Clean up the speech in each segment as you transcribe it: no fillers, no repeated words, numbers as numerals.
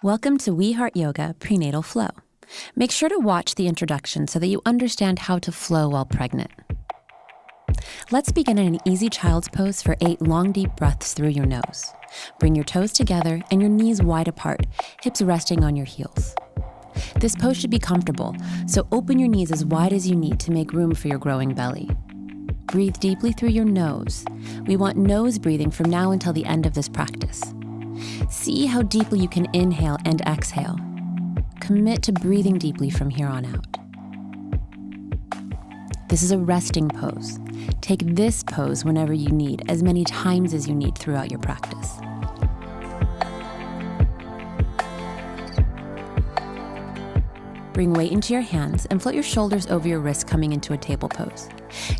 Welcome to We Heart Yoga Prenatal Flow. Make sure to watch the introduction so that you understand how to flow while pregnant. Let's begin in an easy child's pose for 8 long, deep breaths through your nose. Bring your toes together and your knees wide apart, hips resting on your heels. This pose should be comfortable, so open your knees as wide as you need to make room for your growing belly. Breathe deeply through your nose. We want nose breathing from now until the end of this practice. See how deeply you can inhale and exhale. Commit to breathing deeply from here on out. This is a resting pose. Take this pose whenever you need, as many times as you need throughout your practice. Bring weight into your hands and float your shoulders over your wrists, coming into a table pose.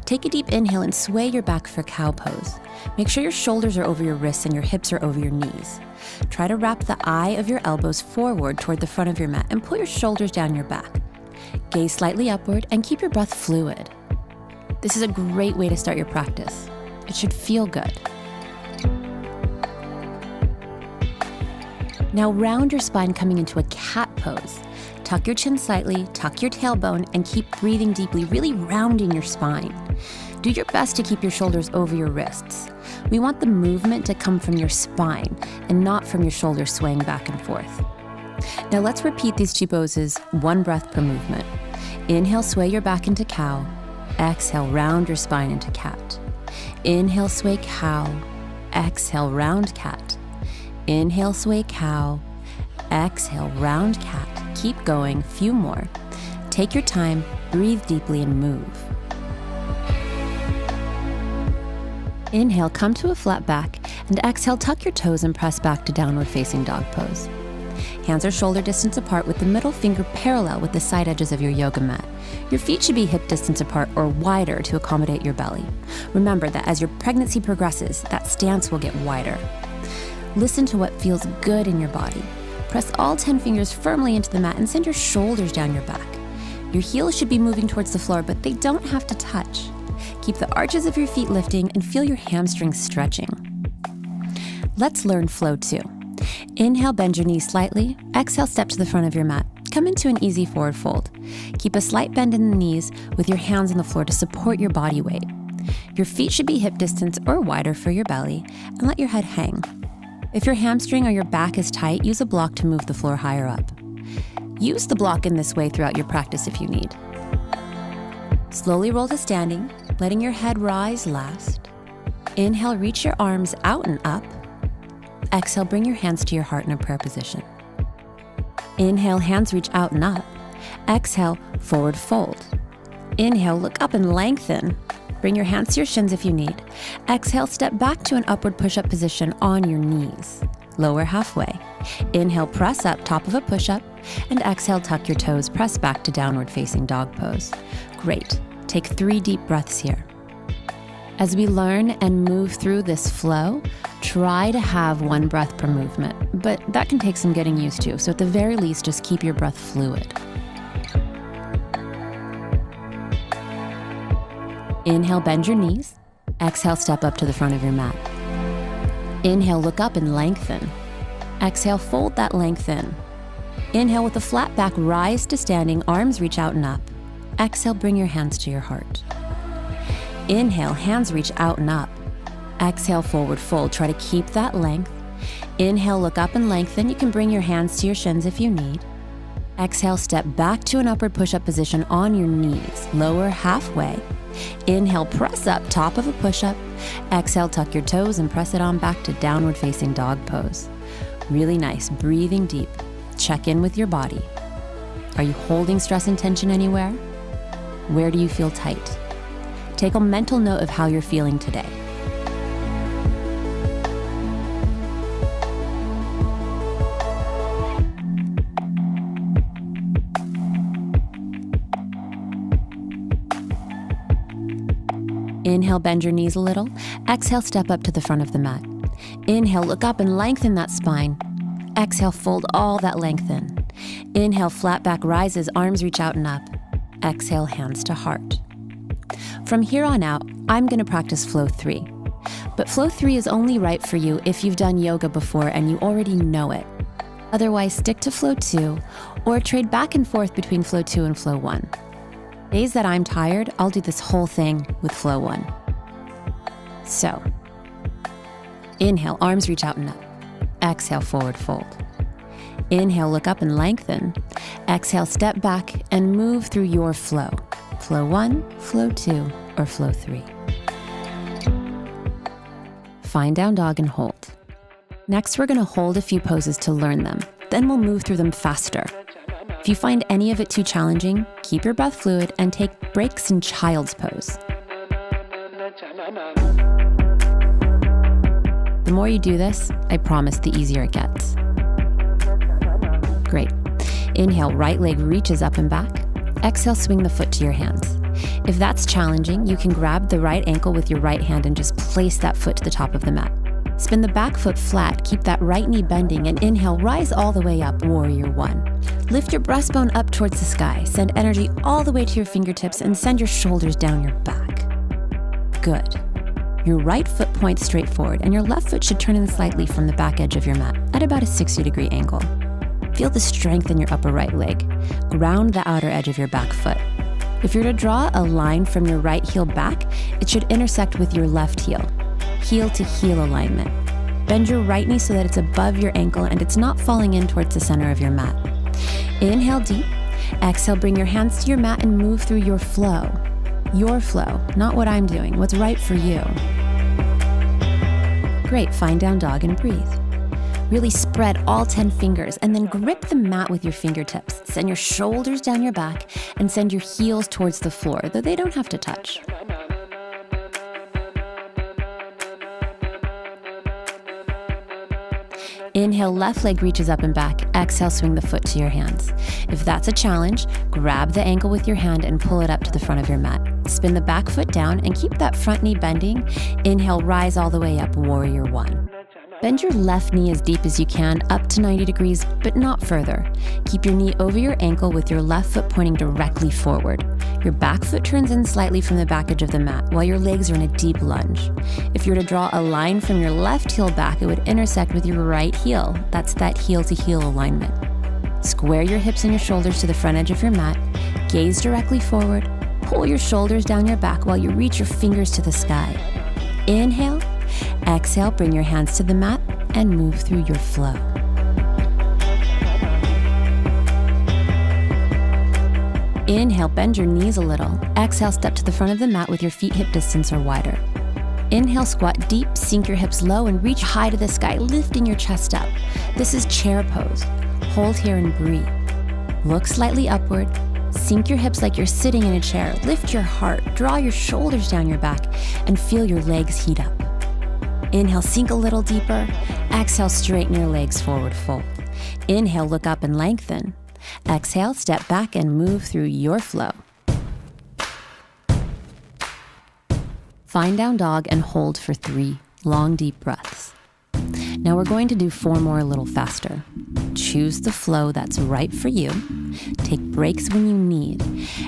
Take a deep inhale and sway your back for cow pose. Make sure your shoulders are over your wrists and your hips are over your knees. Try to wrap the eye of your elbows forward toward the front of your mat and pull your shoulders down your back. Gaze slightly upward and keep your breath fluid. This is a great way to start your practice. It should feel good. Now round your spine, coming into a cat pose. Tuck your chin slightly, tuck your tailbone, and keep breathing deeply, really rounding your spine. Do your best to keep your shoulders over your wrists. We want the movement to come from your spine and not from your shoulders swaying back and forth. Now let's repeat these 2 poses, 1 breath per movement. Inhale, sway your back into cow. Exhale, round your spine into cat. Inhale, sway cow. Exhale, round cat. Inhale, sway cow. Exhale, round cat. Keep going, few more. Take your time, breathe deeply, and move. Inhale, come to a flat back, and exhale, tuck your toes and press back to downward facing dog pose. Hands are shoulder distance apart with the middle finger parallel with the side edges of your yoga mat. Your feet should be hip distance apart or wider to accommodate your belly. Remember that as your pregnancy progresses, that stance will get wider. Listen to what feels good in your body. Press all 10 fingers firmly into the mat and send your shoulders down your back. Your heels should be moving towards the floor, but they don't have to touch. Keep the arches of your feet lifting and feel your hamstrings stretching. Let's learn flow 2. Inhale, bend your knees slightly. Exhale, step to the front of your mat. Come into an easy forward fold. Keep a slight bend in the knees with your hands on the floor to support your body weight. Your feet should be hip distance or wider for your belly, and let your head hang. If your hamstring or your back is tight, use a block to move the floor higher up. Use the block in this way throughout your practice if you need. Slowly roll to standing, letting your head rise last. Inhale, reach your arms out and up. Exhale, bring your hands to your heart in a prayer position. Inhale, hands reach out and up. Exhale, forward fold. Inhale, look up and lengthen. Bring your hands to your shins if you need. Exhale, step back to an upward push-up position on your knees. Lower halfway. Inhale, press up, top of a push-up. And exhale, tuck your toes, press back to downward facing dog pose. Great. Take 3 deep breaths here. As we learn and move through this flow, try to have 1 breath per movement, but that can take some getting used to. So at the very least, just keep your breath fluid. Inhale, bend your knees. Exhale, step up to the front of your mat. Inhale, look up and lengthen. Exhale, fold that length in. Inhale, with a flat back, rise to standing, arms reach out and up. Exhale, bring your hands to your heart. Inhale, hands reach out and up. Exhale, forward fold. Try to keep that length. Inhale, look up and lengthen. You can bring your hands to your shins if you need. Exhale, step back to an upward push-up position on your knees. Lower halfway. Inhale, press up, top of a push-up. Exhale, tuck your toes and press it on back to downward facing dog pose. Really nice, breathing deep. Check in with your body. Are you holding stress and tension anywhere? Where do you feel tight? Take a mental note of how you're feeling today. Inhale, bend your knees a little. Exhale, step up to the front of the mat. Inhale, look up and lengthen that spine. Exhale, fold all that length in. Inhale, flat back rises, arms reach out and up. Exhale, hands to heart. From here on out, I'm going to practice flow 3. But flow 3 is only right for you if you've done yoga before and you already know it. Otherwise, stick to flow 2 or trade back and forth between flow 2 and flow 1. Days that I'm tired, I'll do this whole thing with flow 1. So, inhale, arms reach out and up. Exhale, forward fold. Inhale, look up and lengthen. Exhale, step back and move through your flow. Flow 1, flow 2, or flow 3. Find down dog and hold. Next, we're going to hold a few poses to learn them. Then we'll move through them faster. If you find any of it too challenging, keep your breath fluid and take breaks in child's pose. The more you do this, I promise the easier it gets. Great. Inhale, right leg reaches up and back. Exhale, swing the foot to your hands. If that's challenging, you can grab the right ankle with your right hand and just place that foot to the top of the mat. Spin the back foot flat, keep that right knee bending, and inhale, rise all the way up, warrior 1. Lift your breastbone up towards the sky, send energy all the way to your fingertips, and send your shoulders down your back. Good. Your right foot points straight forward, and your left foot should turn in slightly from the back edge of your mat at about a 60-degree angle. Feel the strength in your upper right leg. Ground the outer edge of your back foot. If you're to draw a line from your right heel back, it should intersect with your left heel. Heel to heel alignment. Bend your right knee so that it's above your ankle and it's not falling in towards the center of your mat. Inhale deep. Exhale, bring your hands to your mat and move through your flow. Your flow, not what I'm doing, what's right for you. Great, find down dog and breathe. Really spread all 10 fingers and then grip the mat with your fingertips. Send your shoulders down your back and send your heels towards the floor, though they don't have to touch. Inhale, left leg reaches up and back. Exhale, swing the foot to your hands. If that's a challenge, grab the ankle with your hand and pull it up to the front of your mat. Spin the back foot down and keep that front knee bending. Inhale, rise all the way up, warrior 1. Bend your left knee as deep as you can, up to 90 degrees, but not further. Keep your knee over your ankle with your left foot pointing directly forward. Your back foot turns in slightly from the back edge of the mat, while your legs are in a deep lunge. If you were to draw a line from your left heel back, it would intersect with your right heel. That's that heel to heel alignment. Square your hips and your shoulders to the front edge of your mat. Gaze directly forward. Pull your shoulders down your back while you reach your fingers to the sky. Inhale. Exhale, bring your hands to the mat and move through your flow. Inhale, bend your knees a little. Exhale, step to the front of the mat with your feet hip distance or wider. Inhale, squat deep, sink your hips low and reach high to the sky, lifting your chest up. This is chair pose. Hold here and breathe. Look slightly upward. Sink your hips like you're sitting in a chair. Lift your heart, draw your shoulders down your back, and feel your legs heat up. Inhale, sink a little deeper. Exhale, straighten your legs, forward fold. Inhale, look up and lengthen. Exhale, step back and move through your flow. Find down dog and hold for 3 long, deep breaths. Now we're going to do 4 more a little faster. Choose the flow that's right for you. Take breaks when you need,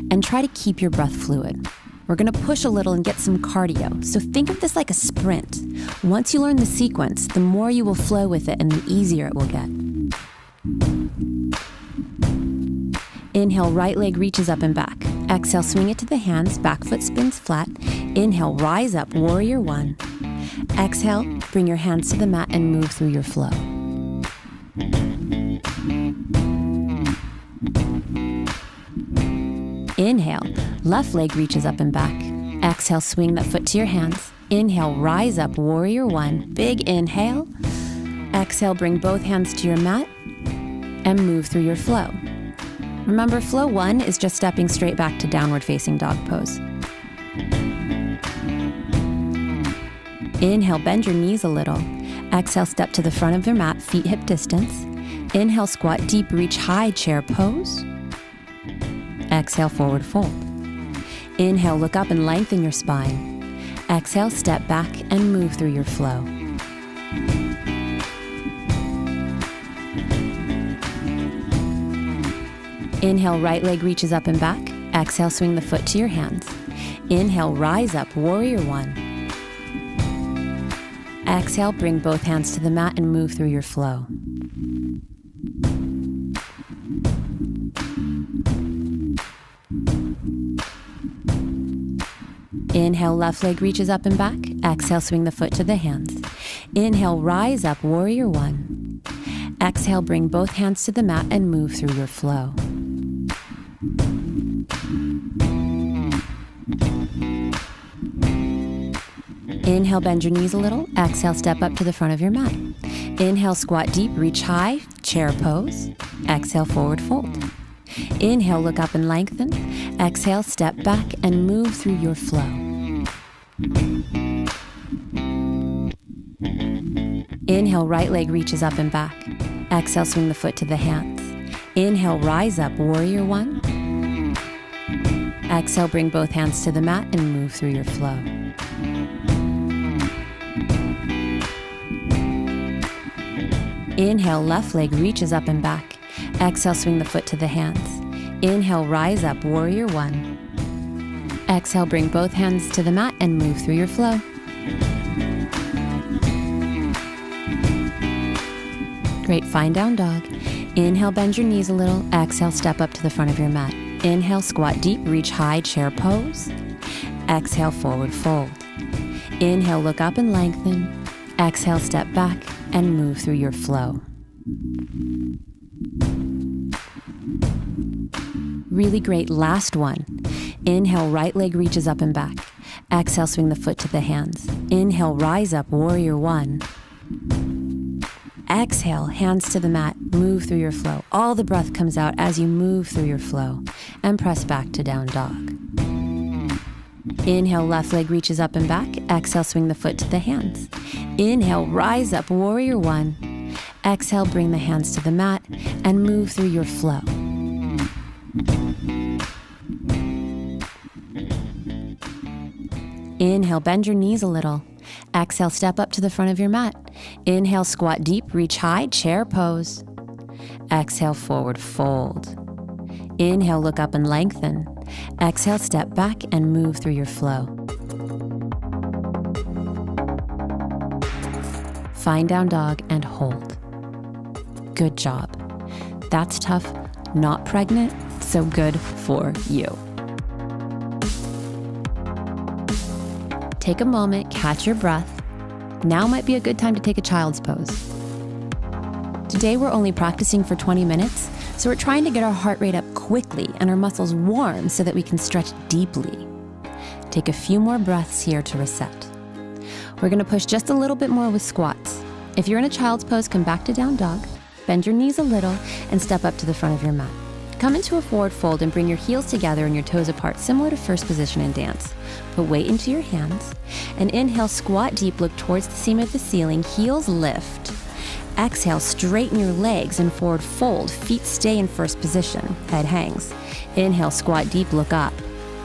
and try to keep your breath fluid. We're going to push a little and get some cardio, so think of this like a sprint. Once you learn the sequence, the more you will flow with it and the easier it will get. Inhale, right leg reaches up and back. Exhale, swing it to the hands, back foot spins flat. Inhale, rise up, warrior 1. Exhale, bring your hands to the mat and move through your flow. Inhale, left leg reaches up and back. Exhale, swing that foot to your hands. Inhale, rise up, warrior 1. Big inhale. Exhale, bring both hands to your mat and move through your flow. Remember, flow 1 is just stepping straight back to downward facing dog pose. Inhale, bend your knees a little. Exhale, step to the front of your mat, feet hip distance. Inhale, squat deep, reach high, chair pose. Exhale, forward fold. Inhale, look up and lengthen your spine. Exhale, step back and move through your flow. Inhale, right leg reaches up and back. Exhale, swing the foot to your hands. Inhale, rise up, warrior 1. Exhale, bring both hands to the mat and move through your flow. Inhale, left leg reaches up and back. Exhale, swing the foot to the hands. Inhale, rise up, warrior one. Exhale, bring both hands to the mat and move through your flow. Inhale, bend your knees a little. Exhale, step up to the front of your mat. Inhale, squat deep, reach high, chair pose. Exhale, forward fold. Inhale, look up and lengthen. Exhale, step back and move through your flow. Inhale, right leg reaches up and back. Exhale, swing the foot to the hands. Inhale, rise up, warrior one. Exhale, bring both hands to the mat and move through your flow. Inhale, left leg reaches up and back. Exhale, swing the foot to the hands. Inhale, rise up, warrior one. Exhale, bring both hands to the mat and move through your flow. Great, find down dog. Inhale, bend your knees a little. Exhale, step up to the front of your mat. Inhale, squat deep, reach high, chair pose. Exhale, forward fold. Inhale, look up and lengthen. Exhale, step back and move through your flow. Really great, last one. Inhale, right leg reaches up and back. Exhale, swing the foot to the hands. Inhale, rise up, warrior one. Exhale, hands to the mat, move through your flow. All the breath comes out as you move through your flow. And press back to down dog. Inhale, left leg reaches up and back. Exhale, swing the foot to the hands. Inhale, rise up, warrior one. Exhale, bring the hands to the mat and move through your flow. Inhale, bend your knees a little. Exhale, step up to the front of your mat. Inhale, squat deep, reach high, chair pose. Exhale, forward fold. Inhale, look up and lengthen. Exhale, step back and move through your flow. Find down dog and hold. Good job. That's tough, not pregnant, so good for you. Take a moment, catch your breath. Now might be a good time to take a child's pose. Today we're only practicing for 20 minutes, so we're trying to get our heart rate up quickly and our muscles warm so that we can stretch deeply. Take a few more breaths here to reset. We're going to push just a little bit more with squats. If you're in a child's pose, come back to down dog, bend your knees a little, and step up to the front of your mat. Come into a forward fold and bring your heels together and your toes apart, similar to first position in dance. Put weight into your hands, and inhale, squat deep, look towards the seam of the ceiling, heels lift. Exhale, straighten your legs and forward fold, feet stay in first position, head hangs. Inhale, squat deep, look up.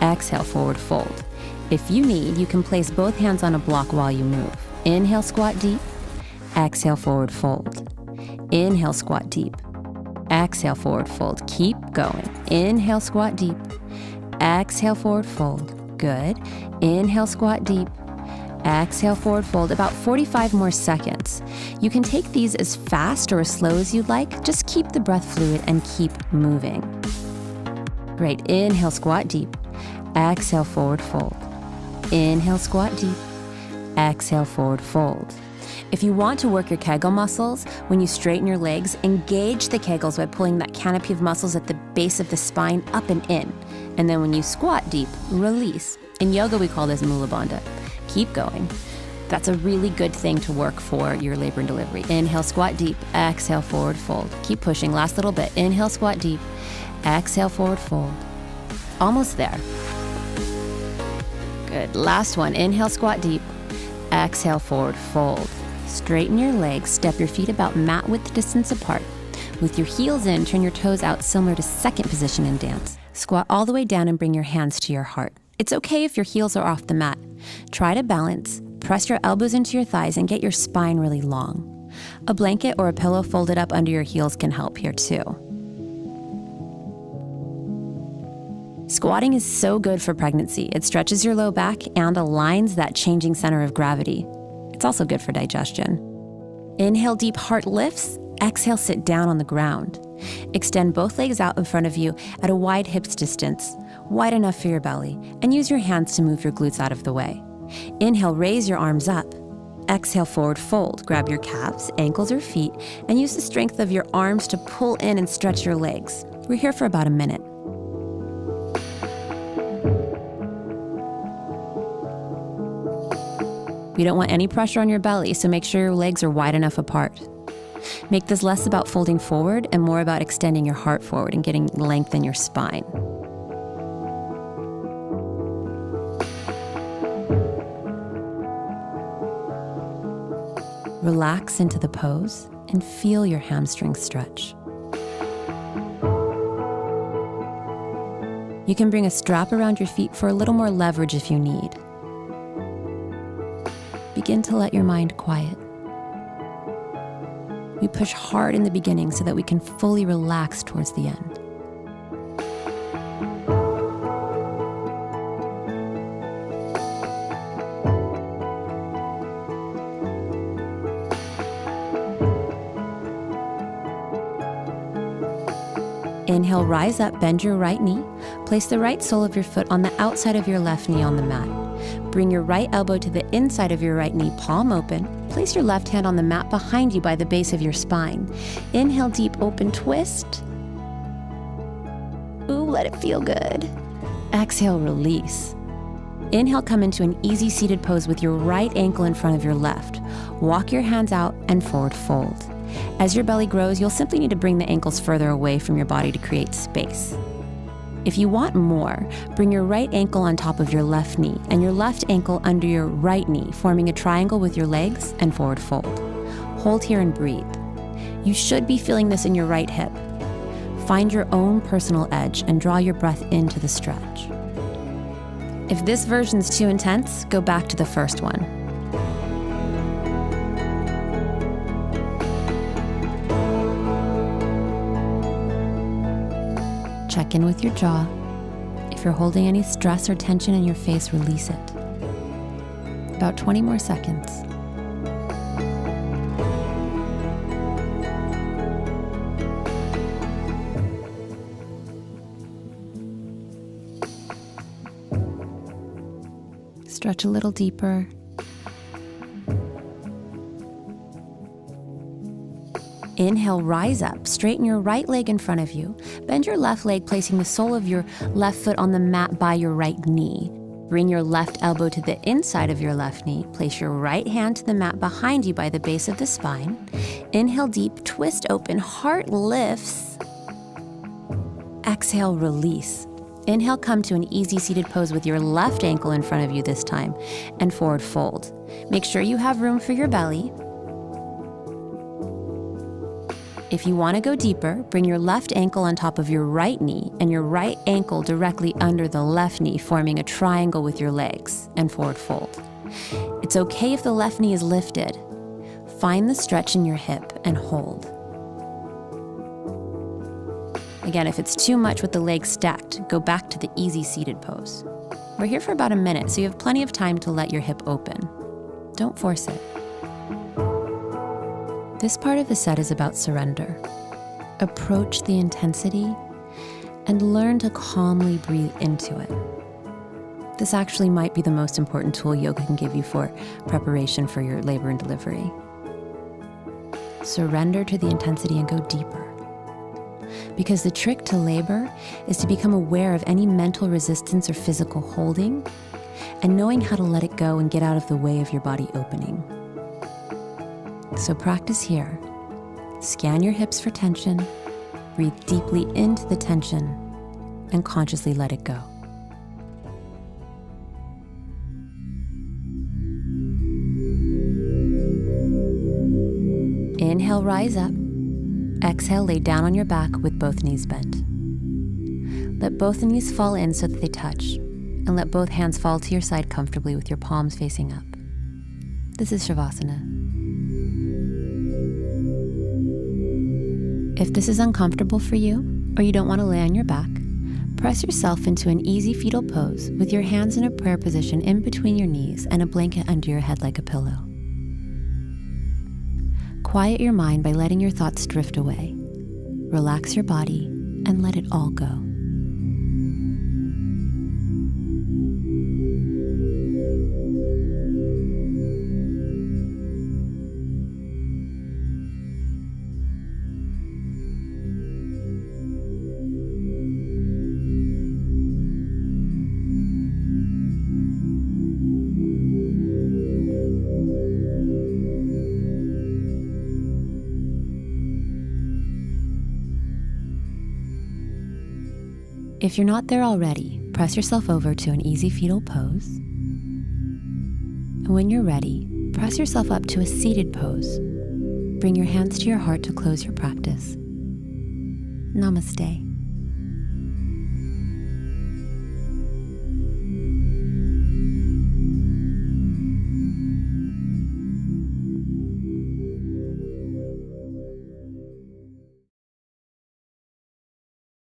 Exhale, forward fold. If you need, you can place both hands on a block while you move. Inhale, squat deep. Exhale, forward fold. Inhale, squat deep. Exhale, forward fold. Keep going. Inhale, squat deep. Exhale, forward fold. Good. Inhale, squat deep. Exhale, forward fold. About 45 more seconds. You can take these as fast or as slow as you'd like. Just keep the breath fluid and keep moving. Great. Inhale, squat deep. Exhale, forward fold. Inhale, squat deep. Exhale, forward fold. If you want to work your Kegel muscles, when you straighten your legs, engage the Kegels by pulling that canopy of muscles at the base of the spine up and in. And then when you squat deep, release. In yoga, we call this Mula Bandha. Keep going. That's a really good thing to work for your labor and delivery. Inhale, squat deep. Exhale, forward fold. Keep pushing. Last little bit. Inhale, squat deep. Exhale, forward fold. Almost there. Good. Last one. Inhale, squat deep. Exhale, forward fold. Straighten your legs, step your feet about mat width distance apart. With your heels in, turn your toes out similar to second position in dance. Squat all the way down and bring your hands to your heart. It's okay if your heels are off the mat. Try to balance, press your elbows into your thighs and get your spine really long. A blanket or a pillow folded up under your heels can help here too. Squatting is so good for pregnancy. It stretches your low back and aligns that changing center of gravity. It's also good for digestion. Inhale, deep, heart lifts. Exhale, sit down on the ground. Extend both legs out in front of you at a wide hips distance. wide enough for your belly, and use your hands to move your glutes out of the way. Inhale, raise your arms up. Exhale, forward fold. Grab your calves, ankles, or feet, and use the strength of your arms to pull in and stretch your legs. We're here for about a minute. You don't want any pressure on your belly, so make sure your legs are wide enough apart. Make this less about folding forward and more about extending your heart forward and getting length in your spine. Relax into the pose and feel your hamstrings stretch. You can bring a strap around your feet for a little more leverage if you need. Begin to let your mind quiet. We push hard in the beginning so that we can fully relax towards the end. Inhale, rise up, bend your right knee. Place the right sole of your foot on the outside of your left knee on the mat. Bring your right elbow to the inside of your right knee, palm open. Place your left hand on the mat behind you by the base of your spine. Inhale, deep, open, twist. Ooh, let it feel good. Exhale, release. Inhale, come into an easy seated pose with your right ankle in front of your left. Walk your hands out and forward fold. As your belly grows, you'll simply need to bring the ankles further away from your body to create space. If you want more, bring your right ankle on top of your left knee and your left ankle under your right knee, forming a triangle with your legs and forward fold. Hold here and breathe. You should be feeling this in your right hip. Find your own personal edge and draw your breath into the stretch. If this version's too intense, go back to the first one. Check in with your jaw. If you're holding any stress or tension in your face, release it. About 20 more seconds. Stretch a little deeper. Inhale, rise up. Straighten your right leg in front of you. Bend your left leg, placing the sole of your left foot on the mat by your right knee. Bring your left elbow to the inside of your left knee. Place your right hand to the mat behind you by the base of the spine. Inhale deep, twist open, heart lifts. Exhale, release. Inhale, come to an easy seated pose with your left ankle in front of you this time, and forward fold. Make sure you have room for your belly. If you want to go deeper, bring your left ankle on top of your right knee and your right ankle directly under the left knee, forming a triangle with your legs, and forward fold. It's okay if the left knee is lifted. Find the stretch in your hip and hold. Again, if it's too much with the legs stacked, go back to the easy seated pose. We're here for about a minute, so you have plenty of time to let your hip open. Don't force it. This part of the set is about surrender. Approach the intensity and learn to calmly breathe into it. This actually might be the most important tool yoga can give you for preparation for your labor and delivery. Surrender to the intensity and go deeper. Because the trick to labor is to become aware of any mental resistance or physical holding and knowing how to let it go and get out of the way of your body opening. So practice here. Scan your hips for tension, breathe deeply into the tension, and consciously let it go. Inhale, rise up. Exhale, lay down on your back with both knees bent. Let both knees fall in so that they touch, and let both hands fall to your side comfortably with your palms facing up. This is Shavasana. If this is uncomfortable for you, or you don't want to lay on your back, press yourself into an easy fetal pose with your hands in a prayer position in between your knees and a blanket under your head like a pillow. Quiet your mind by letting your thoughts drift away. Relax your body and let it all go. If you're not there already, press yourself over to an easy fetal pose. And when you're ready, press yourself up to a seated pose. Bring your hands to your heart to close your practice. Namaste.